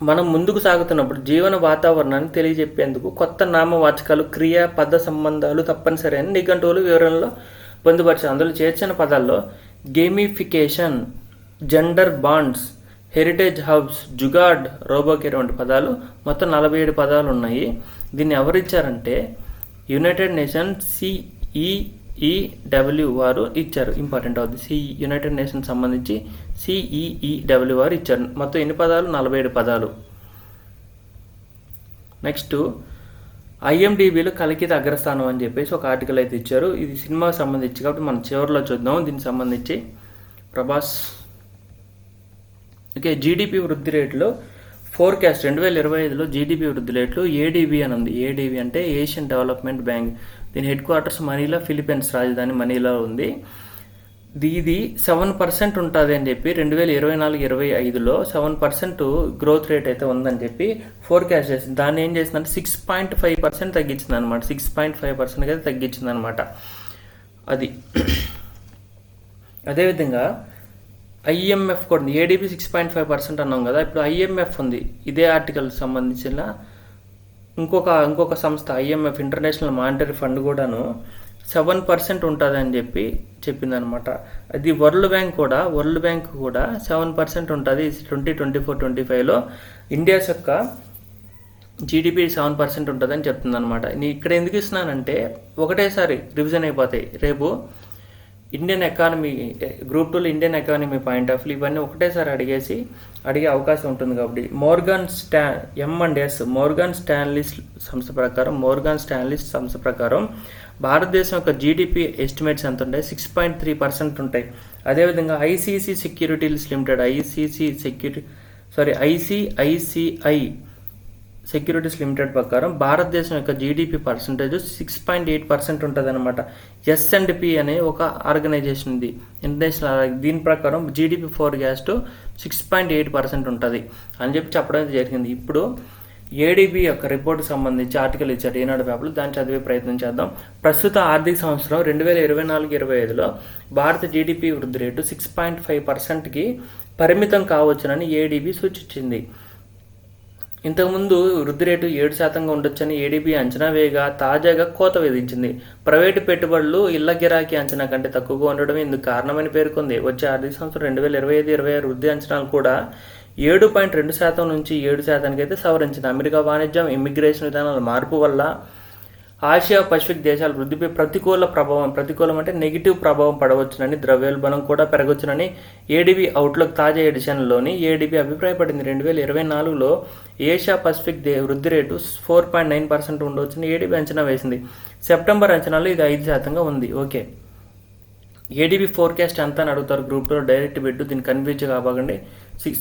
మనం ముందుకు సాగుతున్నప్పుడు జీవన వాతావరణాన్ని తెలియజెప్పేందుకు కొత్త నామవాచకాలు, క్రియ, పద సంబంధాలు తప్పనిసరి అని నిఘంటువులు వివరణలో పొందుపరిచారు. అందులో చేర్చిన పదాల్లో gamification, gender bonds, heritage hubs, jugaad, robocare వంటి పదాలు మొత్తం 47 పదాలు ఉన్నాయి. దీన్ని ఎవరిచ్చారంటే యునైటెడ్ నేషన్స్ CEEW వారు ఇచ్చారు. ఇంపార్టెంట్ అవుతుంది. యునైటెడ్ నేషన్స్ సంబంధించి CEEW వారు ఇచ్చారు. మొత్తం ఎన్ని పదాలు? 47 పదాలు. నెక్స్ట్ IMDbలో కలికిత అగ్రస్థానం అని చెప్పేసి ఒక ఆర్టికల్ అయితే ఇచ్చారు. ఇది సినిమాకి సంబంధించి కాబట్టి మనం చివరిలో చూద్దాం. దీనికి సంబంధించి ప్రభాస్ ఓకే. జీడిపి వృద్ధి రేట్లో ఫోర్కాస్ట్ 2025లో జీడిపి వృద్ధి రేట్లు ADB అని ఉంది. ADB అంటే ఏషియన్ డెవలప్మెంట్ బ్యాంక్. దీని హెడ్ క్వార్టర్స్ మనీలా, ఫిలిప్పీన్స్ రాజధాని మనీలా ఉంది. ఇది 7% ఉంటుంది అని చెప్పి 2024-25లో 7% గ్రోత్ రేట్ అయితే ఉందని చెప్పి ఫోర్కాస్ట్ చేసింది. దాన్ని ఏం చేసిందంటే 6.5% తగ్గించింది అనమాట. 6.5% అయితే తగ్గించింది అనమాట. అది అదేవిధంగా IMF కూడా ADB 6.5% అన్నాం కదా. ఇప్పుడు IMF ఉంది. ఇదే ఆర్టికల్ సంబంధించిన ఇంకొక సంస్థ IMF, ఇంటర్నేషనల్ మానిటరీ ఫండ్ కూడాను 7% ఉంటుంది అని చెప్పి చెప్పిందనమాట. అది వరల్డ్ బ్యాంక్ కూడా 7% ఉంటుంది. 2024-25లో ఇండియా యొక్క జీడిపి 7% ఉంటుందని చెప్తుంది అనమాట. నేను ఇక్కడ ఎందుకు ఇస్తున్నానంటే ఒకటేసారి రివిజన్ అయిపోతాయి. రేపు ఇండియన్ ఎకానమీ గ్రూప్ 2లో Indian economy point of view ఇవన్నీ ఒకటేసారి అడిగే అవకాశం ఉంటుంది. కాబట్టి మోర్గాన్ స్టాన్లీ సంస్థ ప్రకారం భారతదేశం యొక్క జీడిపి ఎస్టిమేట్స్ ఎంత ఉంటాయి? 6.3% ఉంటాయి. అదేవిధంగా ICICI సెక్యూరిటీస్ లిమిటెడ్ ప్రకారం భారతదేశం యొక్క జీడిపి పర్సంటేజ్ 6.8% ఉంటుంది అనమాట. S&P అనే ఒక ఆర్గనైజేషన్ ఉంది, ఇంటర్నేషనల్. దీని ప్రకారం జీడిపి ఫోర్కాస్ట్ 6.8% ఉంటుంది అని చెప్పడం జరిగింది. ఇప్పుడు ADB యొక్క రిపోర్ట్ సంబంధించి ఆర్టికల్ ఇచ్చారు ఈనాడు పేపర్లో. దాన్ని చదివే ప్రయత్నం చేద్దాం. ప్రస్తుత ఆర్థిక సంవత్సరం 2024-25లో భారత జీడిపి వృద్ధి రేటు 6.5%కి పరిమితం కావచ్చునని ADB సూచించింది. ఇంతకుముందు వృద్ధి రేటు 7%గా ఉండొచ్చని ADB అంచనా వేయగా తాజాగా కోత విధించింది. ప్రైవేటు పెట్టుబడులు ఇళ్ల గిరాకీ అంచనా కంటే తక్కువగా ఉండడం ఇందుకు కారణమని పేర్కొంది. వచ్చే ఆర్థిక సంవత్సరం 2025-26 వృద్ధి అంచనాలు కూడా 7.2% నుంచి 7%కి అయితే సవరించింది. అమెరికా వాణిజ్యం, ఇమ్మిగ్రేషన్ విధానాల మార్పు వల్ల ఆసియా పసిఫిక్ దేశాల వృద్ధిపై ప్రతికూలం అంటే నెగిటివ్ ప్రభావం పడవచ్చునని, ద్రవ్యోల్బణం కూడా పెరగవచ్చునని ADB అవుట్లుక్ తాజా ఎడిషన్లోని ADB అభిప్రాయపడింది. 2024లో ఏషియా పసిఫిక్ వృద్ధి రేటు 4.9% ఉండవచ్చని ADB అంచనా వేసింది. సెప్టెంబర్ అంచనాలో ఇది 5%గా ఉంది. ఓకే, ADB ఫోర్కాస్ట్ ఎంత అని అడుగుతారు గ్రూప్ 2లో. డైరెక్ట్ బిడ్డు, దీన్ని కన్ఫ్యూజ్ కాబాగండి.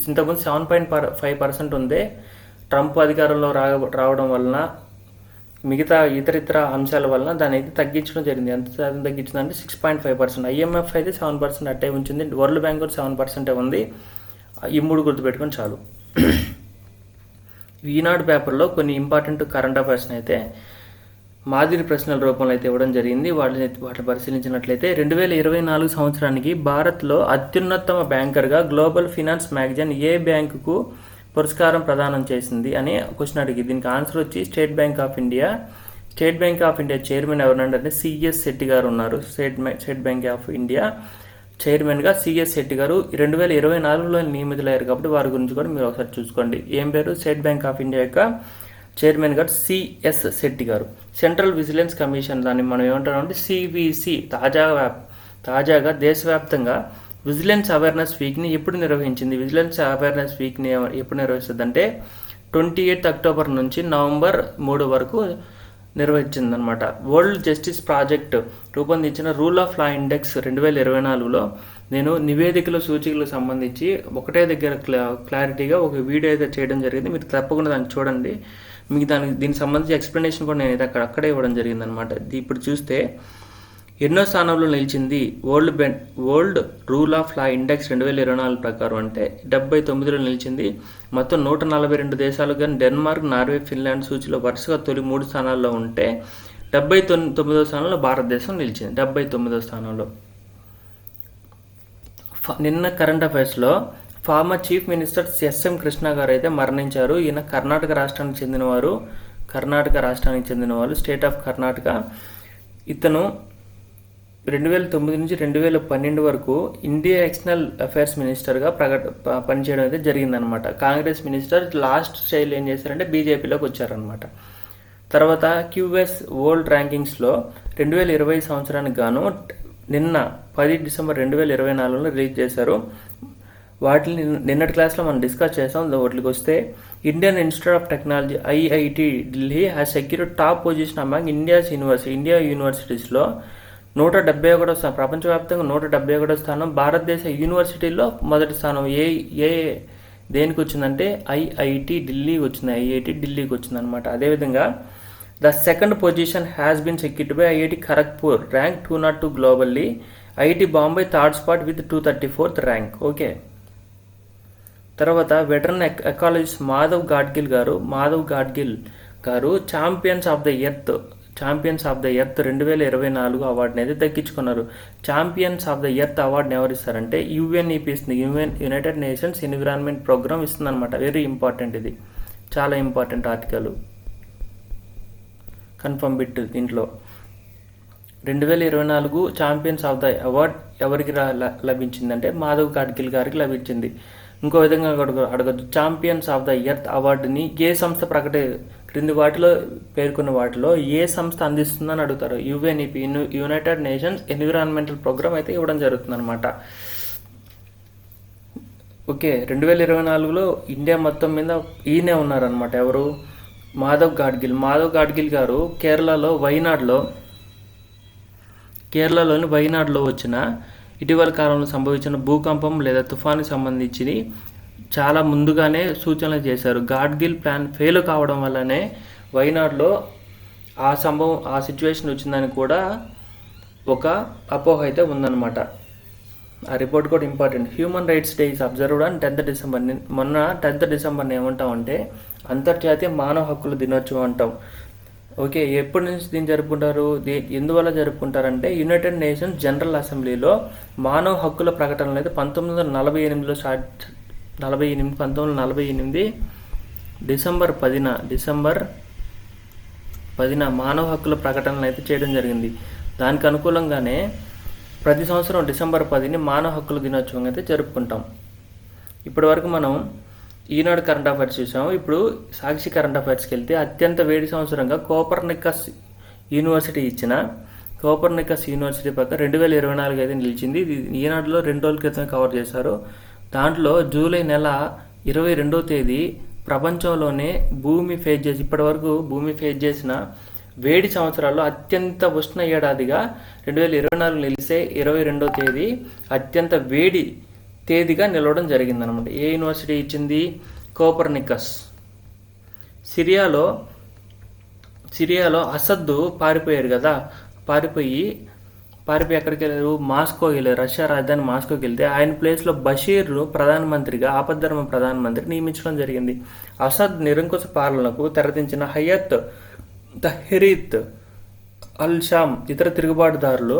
ఇంతకుముందు 7.5% ఉంది. ట్రంప్ అధికారంలో రావడం వలన మిగతా ఇతర అంశాల వలన దాన్ని అయితే తగ్గించడం జరిగింది. ఎంత శాతం తగ్గించిందంటే 6.5%. IMF అయితే 7% అట్టే ఉంచింది. వరల్డ్ బ్యాంక్ కూడా 7% ఉంది. ఈ 3 గుర్తుపెట్టుకొని చాలు. ఈనాడు పేపర్లో కొన్ని ఇంపార్టెంట్ కరెంట్ అఫైర్స్ని అయితే మాదిరి ప్రశ్నల రూపంలో అయితే ఇవ్వడం జరిగింది. వాటిని పరిశీలించినట్లయితే 2024 సంవత్సరానికి భారత్లో అత్యున్నతమ బ్యాంకర్గా గ్లోబల్ ఫినాన్స్ మ్యాగజైన్ ఏ బ్యాంకుకు పురస్కారం ప్రదానం చేసింది అనే క్వశ్చన్ అడిగి, దీనికి ఆన్సర్ వచ్చి state bank of India chairman ఎవరంటే CS శెట్టి గారు ఉన్నారు. స్టేట్ బ్యాంక్ ఆఫ్ ఇండియా చైర్మన్గా CS శెట్టి గారు 2024లో నియమితులయ్యారు. కాబట్టి వారి గురించి కూడా మీరు ఒకసారి చూసుకోండి. ఏం పేరు? స్టేట్ బ్యాంక్ ఆఫ్ ఇండియా యొక్క చైర్మన్ గారు CS శెట్టి గారు. సెంట్రల్ విజిలెన్స్ కమిషన్, దాన్ని మనం ఏమంటామంటే CVC, తాజాగా దేశవ్యాప్తంగా విజిలెన్స్ అవేర్నెస్ వీక్ని ఎప్పుడు నిర్వహించింది? విజిలెన్స్ అవేర్నెస్ వీక్ని ఎప్పుడు నిర్వహిస్తుంది అంటే 28 అక్టోబర్ నుంచి నవంబర్ 3 వరకు నిర్వహించిందనమాట. వరల్డ్ జస్టిస్ ప్రాజెక్ట్ రూపొందించిన రూల్ ఆఫ్ లా ఇండెక్స్ 2024లో నేను నివేదికలు, సూచికలకు సంబంధించి ఒకటే దగ్గర క్లారిటీగా ఒక వీడియో అయితే చేయడం జరిగింది. మీరు తప్పకుండా దాన్ని చూడండి. మీకు దీనికి సంబంధించి ఎక్స్ప్లెనేషన్ కూడా నేను అక్కడే ఇవ్వడం జరిగిందనమాట. ఇప్పుడు చూస్తే ఎన్నో స్థానంలో నిలిచింది world rule of law index 2024 ప్రకారం అంటే 79లో నిలిచింది. మొత్తం 142 దేశాలు కానీ డెన్మార్క్, నార్వే, ఫిన్లాండ్ సూచిలో వరుసగా తొలి 3 స్థానాల్లో ఉంటే 79వ స్థానంలో భారతదేశం నిలిచింది. 79వ స్థానంలో. నిన్న కరెంట్ అఫైర్స్లో former chief minister SM Krishna garu అయితే మరణించారు. ఈయన కర్ణాటక రాష్ట్రానికి చెందినవారు, స్టేట్ ఆఫ్ కర్ణాటక. ఇతను 2009 నుంచి 2012 వరకు ఇండియా ఎక్స్టర్నల్ అఫైర్స్ మినిస్టర్గా పనిచేయడం అయితే జరిగిందనమాట. కాంగ్రెస్ మినిస్టర్ లాస్ట్ స్టైల్ ఏం చేశారంటే బీజేపీలోకి వచ్చారనమాట. తర్వాత క్యూఎస్ వరల్డ్ ర్యాంకింగ్స్లో 2020 సంవత్సరానికి గాను నిన్న 10 డిసెంబర్ 2024లో రిలీజ్ చేశారు. వాటిని నిన్నటి క్లాస్లో మనం డిస్కస్ చేసాం. వాటికి వస్తే Indian Institute of Technology IIT Delhi has secured top position among India యూనివర్సిటీస్లో 171వ స్థానం, ప్రపంచవ్యాప్తంగా 171వ స్థానం. భారతదేశ యూనివర్సిటీల్లో మొదటి స్థానం దేనికి వచ్చిందంటే ఐఐటి ఢిల్లీకి వచ్చిందనమాట. అదేవిధంగా the second position has been secured by IIT Kharagpur, rank 202 globally. IIT Bombay third spot with 234th rank. Okay. తర్వాత వెటరన్ ఎకాలజిస్ట్ మాధవ్ గాడ్గిల్ గారు ఛాంపియన్స్ ఆఫ్ ద ఎర్త్ 2024 అవార్డుని అయితే దక్కించుకున్నారు. ఛాంపియన్స్ ఆఫ్ ద ఎర్త్ అవార్డుని ఎవరు ఇస్తారంటే యుఎన్ఈపీ ఇస్తుంది. యునైటెడ్ నేషన్స్ ఎన్విరాన్మెంట్ ప్రోగ్రామ్ ఇస్తుందన్నమాట. వెరీ ఇంపార్టెంట్, ఇది చాలా ఇంపార్టెంట్ ఆర్టికల్. కన్ఫర్మ్ బిట్ దీంట్లో 2024 ఛాంపియన్స్ ఆఫ్ ద అవార్డ్ ఎవరికి లభించిందంటే మాధవ్ గాడ్గిల్ గారికి లభించింది. ఇంకో విధంగా అడగద్దు, ఛాంపియన్స్ ఆఫ్ ద ఎర్త్ అవార్డుని ఏ సంస్థ క్రింది వాటిలో పేర్కొన్న వాటిలో ఏ సంస్థ అందిస్తుందని అడుగుతారు. UNEP, United Nations environmental programme అయితే ఇవ్వడం జరుగుతుంది అనమాట. ఓకే. 2024లో ఇండియా మొత్తం మీద ఈయనే ఉన్నారనమాట. ఎవరు? మాధవ్ గాడ్గిల్ గారు కేరళలోని వైనాడ్లో వచ్చిన ఇటీవల కాలంలో సంభవించిన భూకంపం లేదా తుఫానుకి సంబంధించి చాలా ముందుగానే సూచనలు చేశారు. గాడ్గిల్ ప్లాన్ ఫెయిల్ కావడం వల్లనే వైనాడ్లో ఆ సిచ్యువేషన్ వచ్చిందని కూడా ఒక అపోహ అయితే ఉందన్నమాట. ఆ రిపోర్ట్ కూడా important. Human rights day is observed on 10th December. మొన్న 10th డిసెంబర్ని ఏమంటామంటే అంతర్జాతీయ మానవ హక్కుల దినోత్సవం అంటాం. ఓకే. ఎప్పటి నుంచి దీన్ని జరుపుకుంటారు? ఎందువల్ల జరుపుకుంటారంటే యునైటెడ్ నేషన్స్ జనరల్ అసెంబ్లీలో మానవ హక్కుల ప్రకటనలు అయితే 1948 డిసెంబర్ 10న మానవ హక్కుల ప్రకటనలు అయితే చేయడం జరిగింది. దానికి అనుకూలంగానే ప్రతి సంవత్సరం డిసెంబర్ 10ని మానవ హక్కుల దినోత్సవం అయితే జరుపుకుంటాం. ఇప్పటి వరకు మనం ఈనాడు కరెంట్ అఫైర్స్ చూసాము. ఇప్పుడు సాక్షి కరెంట్ అఫైర్స్కి వెళ్తే అత్యంత వేడి సంవత్సరంగా కోపర్నికస్ యూనివర్సిటీ పక్క 2024 అయితే నిలిచింది. ఇది ఈనాడులో 2 రోజుల క్రితం కవర్ చేశారు. దాంట్లో జూలై నెల 22వ తేదీ ప్రపంచంలోనే ఇప్పటివరకు భూమి ఫేస్ చేసిన వేడి సంవత్సరాల్లో అత్యంత ఉష్ణ ఏడాదిగా 2024 నిలిస్తే 22వ తేదీ అత్యంత వేడి తేదీగా నిలవడం జరిగిందనమాట. ఏ యూనివర్సిటీ ఇచ్చింది? కోపర్నికస్. సిరియాలో అసద్ పారిపోయారు కదా, పారిపోయి ఎక్కడికి వెళ్ళారు? మాస్కోకి వెళ్ళారు. రష్యా రాజధాని మాస్కోకి వెళ్తే ఆయన ప్లేస్లో బషీర్ను ఆపద్ధర్మ ప్రధానమంత్రి నియమించడం జరిగింది. అసద్ నిరంకుశ పాలనకు తెరదించిన హయత్ తహ్రీర్ అల్ షామ్ ఇతర తిరుగుబాటుదారులు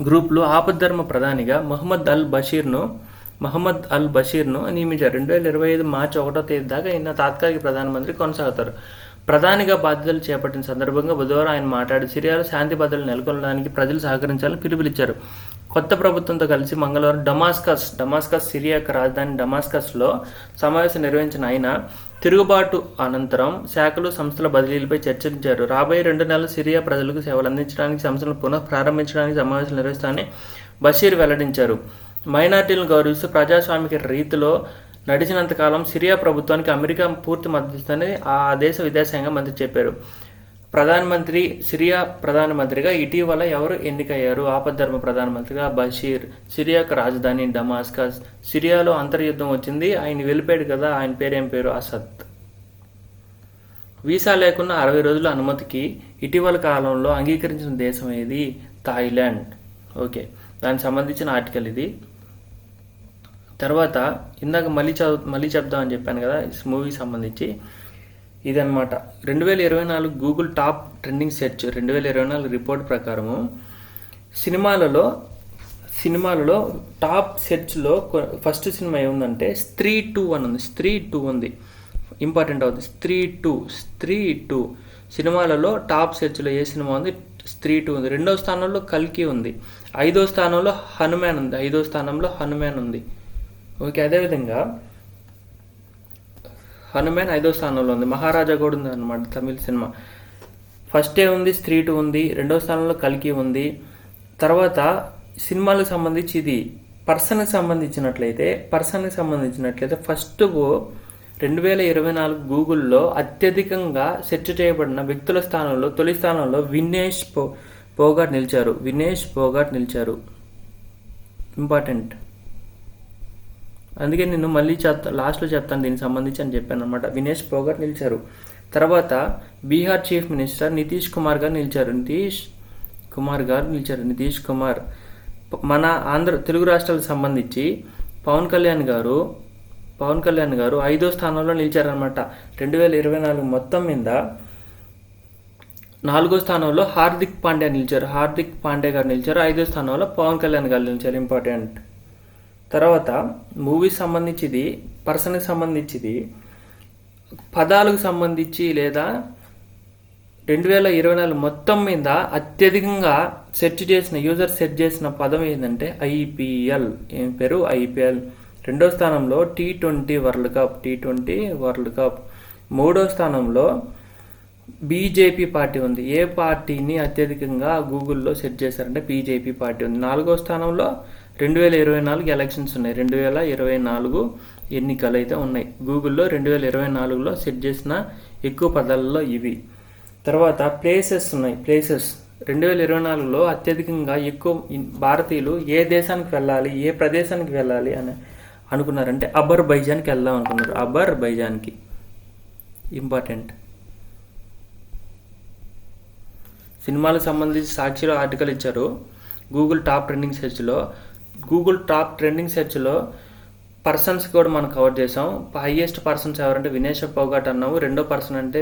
గ్రూపులు ఆపద్ధర్మ ప్రధానిగా మహమ్మద్ అల్ బషీర్ను నియమించారు. 2025 మార్చి 1వ తేదీ దాకా ఈయన తాత్కాలిక ప్రధానమంత్రి కొనసాగుతారు. ప్రధానిగా బాధ్యతలు చేపట్టిన సందర్భంగా బుధవారం ఆయన మాట్లాడి సిరియాలో శాంతి భద్రతలు నెలకొల్పడానికి ప్రజలు సహకరించాలని పిలుపునిచ్చారు. కొత్త ప్రభుత్వంతో కలిసి మంగళవారం డమాస్కస్ సిరియా యొక్క రాజధాని డమాస్కస్లో సమావేశం నిర్వహించిన ఆయన తిరుగుబాటు అనంతరం శాఖలు సంస్థల బదిలీలపై చర్చించారు. రాబోయే 2 నెలలు సిరియా ప్రజలకు సేవలు అందించడానికి సంస్థలను పునః ప్రారంభించడానికి సమావేశాలు నిర్వహిస్తామని బషీర్ వెల్లడించారు. మైనార్టీలను గౌరవిస్తూ ప్రజాస్వామిక రీతిలో నడిచినంతకాలం సిరియా ప్రభుత్వానికి అమెరికా పూర్తి మద్దతుని ఆ దేశ విదేశాంగ మంత్రి చెప్పారు. సిరియా ప్రధానమంత్రిగా ఇటీవల ఎవరు ఎన్నికయ్యారు? ఆపద్ధర్మ ప్రధానమంత్రిగా బషీర్. సిరియాకు రాజధాని డమాస్కస్. సిరియాలో అంతర్యుద్ధం వచ్చింది, ఆయన వెళ్ళిపోయాడు కదా, ఆయన పేరేం పేరు? అసద్. వీసా లేకున్నా 60 రోజుల అనుమతికి ఇటీవల కాలంలో అంగీకరించిన దేశం ఏది? థాయిలాండ్. ఓకే. దానికి సంబంధించిన ఆర్టికల్ ఇది. తర్వాత ఇందాక మళ్ళీ చెప్దామని చెప్పాను కదా మూవీకి సంబంధించి, ఇదన్నమాట. 2024 Google top trending search 2024 report ప్రకారము సినిమాలలో టాప్ సెర్చ్లో ఫస్ట్ సినిమా ఏముందంటే స్త్రీ 2 అని ఉంది. స్త్రీ 2 ఉంది, ఇంపార్టెంట్ అవుతుంది. స్త్రీ 2 సినిమాలలో టాప్ సెర్చ్లో ఏ సినిమా ఉంది? స్త్రీ 2 ఉంది. 2వ స్థానంలో కల్కి ఉంది. 5వ స్థానంలో హనుమాన్ ఉంది. 5వ స్థానంలో హనుమాన్ ఉంది. ఓకే, అదేవిధంగా హనుమాన్ 5వ స్థానంలో ఉంది. మహారాజా కూడా ఉంది అనమాట తమిళ సినిమా. ఫస్ట్ ఉంది, స్త్రీ 2 ఉంది. 2వ స్థానంలో కల్కి ఉంది. తర్వాత సినిమాలకు సంబంధించి ఇది పర్సన్కి సంబంధించినట్లయితే ఫస్ట్ 2024 గూగుల్లో అత్యధికంగా సెర్చ్ చేయబడిన వ్యక్తుల స్థానంలో తొలి స్థానంలో వినేష్ పోగాట్ నిలిచారు. ఇంపార్టెంట్, అందుకే నేను మళ్ళీ లాస్ట్లో చెప్తాను దీనికి సంబంధించి అని చెప్పాను అనమాట. వినేష్ పోగాట్ నిలిచారు. తర్వాత బీహార్ చీఫ్ మినిస్టర్ నితీష్ కుమార్ గారు నిలిచారు. మన తెలుగు రాష్ట్రాలకు సంబంధించి పవన్ కళ్యాణ్ గారు 5వ స్థానంలో నిలిచారనమాట. 2024 మొత్తం మీద 4వ స్థానంలో హార్దిక్ పాండ్యా గారు నిలిచారు. 5వ స్థానంలో పవన్ కళ్యాణ్ గారు నిలిచారు. ఇంపార్టెంట్. తర్వాత మూవీస్ సంబంధించింది, పర్సన్కి సంబంధించింది, పదాలకు సంబంధించి లేదా 2024 మొత్తం మీద అత్యధికంగా యూజర్ సెర్చ్ చేసిన పదం ఏంటంటే ఐపీఎల్. ఏం పేరు? ఐపీఎల్. 2వ స్థానంలో T20 వరల్డ్ కప్. 3వ స్థానంలో బీజేపీ పార్టీ ఉంది. ఏ పార్టీని అత్యధికంగా గూగుల్లో సెర్చ్ చేశారంటే బీజేపీ పార్టీ ఉంది. 4వ స్థానంలో 2024 ఎలక్షన్స్ ఉన్నాయి. 2024 ఎన్నికలు అయితే ఉన్నాయి. గూగుల్లో 2024లో సెర్చ్ చేసిన ఎక్కువ పదాలలో ఇవి. తర్వాత ప్లేసెస్ ఉన్నాయి. 2024లో అత్యధికంగా ఎక్కువ భారతీయులు ఏ దేశానికి వెళ్ళాలి, ఏ ప్రదేశానికి వెళ్ళాలి అని అనుకున్నారంటే అజర్బైజాన్కి వెళ్దాం అనుకున్నారు. అజర్బైజాన్కి. ఇంపార్టెంట్. సినిమాలకు సంబంధించి సాక్షిలో ఆర్టికల్ ఇచ్చారు. గూగుల్ టాప్ ట్రెండింగ్ సెర్చ్లో పర్సన్స్ కూడా మనం కవర్ చేసాం. హైయెస్ట్ పర్సన్స్ ఎవరంటే వినేష్ పోగాట్ అన్నాము. 2వ పర్సన్ అంటే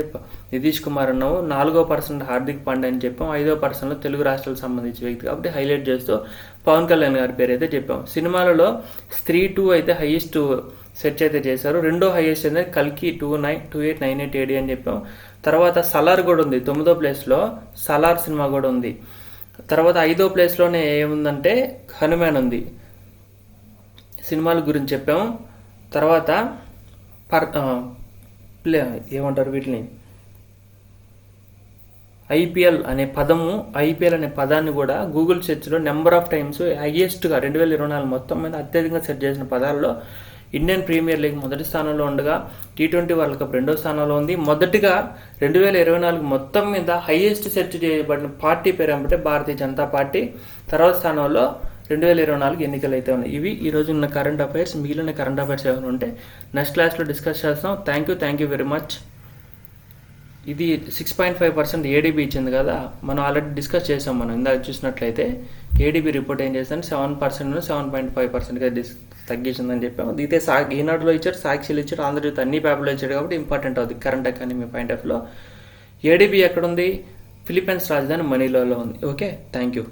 నితీష్ కుమార్ అన్నాము. 4వ పర్సన్ హార్దిక్ పాండ్యా అని చెప్పాం. 5వ పర్సన్లో తెలుగు రాష్ట్రాలకు సంబంధించిన వ్యక్తి కాబట్టి హైలైట్ చేస్తూ పవన్ కళ్యాణ్ గారి పేరు అయితే చెప్పాం. సినిమాలలో స్త్రీ 2 అయితే హైయెస్ట్ సెర్చ్ అయితే చేశారు. 2వ హైయెస్ట్ అయితే కల్కి 2898 AD అని చెప్పాం. తర్వాత సలార్ కూడా ఉంది. 9వ ప్లేస్లో సలార్ సినిమా కూడా ఉంది. తర్వాత 5వ ప్లేస్లోనే ఏముందంటే హనుమాన్ ఉంది. సినిమాల గురించి చెప్పాము. తర్వాత ఏమంటారు వీటిని, ఐపీఎల్ అనే పదాన్ని కూడా గూగుల్ సెర్చ్లో నెంబర్ ఆఫ్ టైమ్స్ హైయెస్ట్గా 2024 మొత్తం మీద అత్యధికంగా సెర్చ్ చేసిన పదాల్లో ఇండియన్ ప్రీమియర్ లీగ్ మొదటి స్థానంలో ఉండగా T20 వరల్డ్ కప్ 2వ స్థానంలో ఉంది. మొదటిగా 2024 మొత్తం మీద హైయెస్ట్ సెర్చ్ చేయబడిన పార్టీ పేరు ఏమంటే భారతీయ జనతా పార్టీ. తర్వాత స్థానంలో 2024 ఎన్నికలు అయితే ఉన్నాయి. ఇవి ఈరోజు ఉన్న కరెంట్ అఫైర్స్. మిగిలిన కరెంట్ అఫైర్స్ ఏమైనా ఉంటే నెక్స్ట్ క్లాస్లో డిస్కస్ చేస్తాం. Thank you very much. ఇది 6.5% ఏడీబీ ఇచ్చింది కదా, మనం ఆల్రెడీ డిస్కస్ చేసాం. మనం ఇందాక చూసినట్లయితే ఏడీబీ రిపోర్ట్ ఏం చేస్తాను 7% 7.5%గా తగ్గించిందని చెప్పాము. దీతే ఈనాడులో ఇచ్చారు, సాక్షిలు ఇచ్చారు, ఆంధ్రజ్యోతి అన్ని పేపర్లో ఇచ్చారు కాబట్టి ఇంపార్టెంట్ అవుతుంది కరెంట్ ఎకానమీ పాయింట్ ఆఫ్ లో. ఏడీబీ ఎక్కడుంది? ఫిలిప్పైన్స్ రాజధాని మనీలాలో ఉంది. Okay, thank you.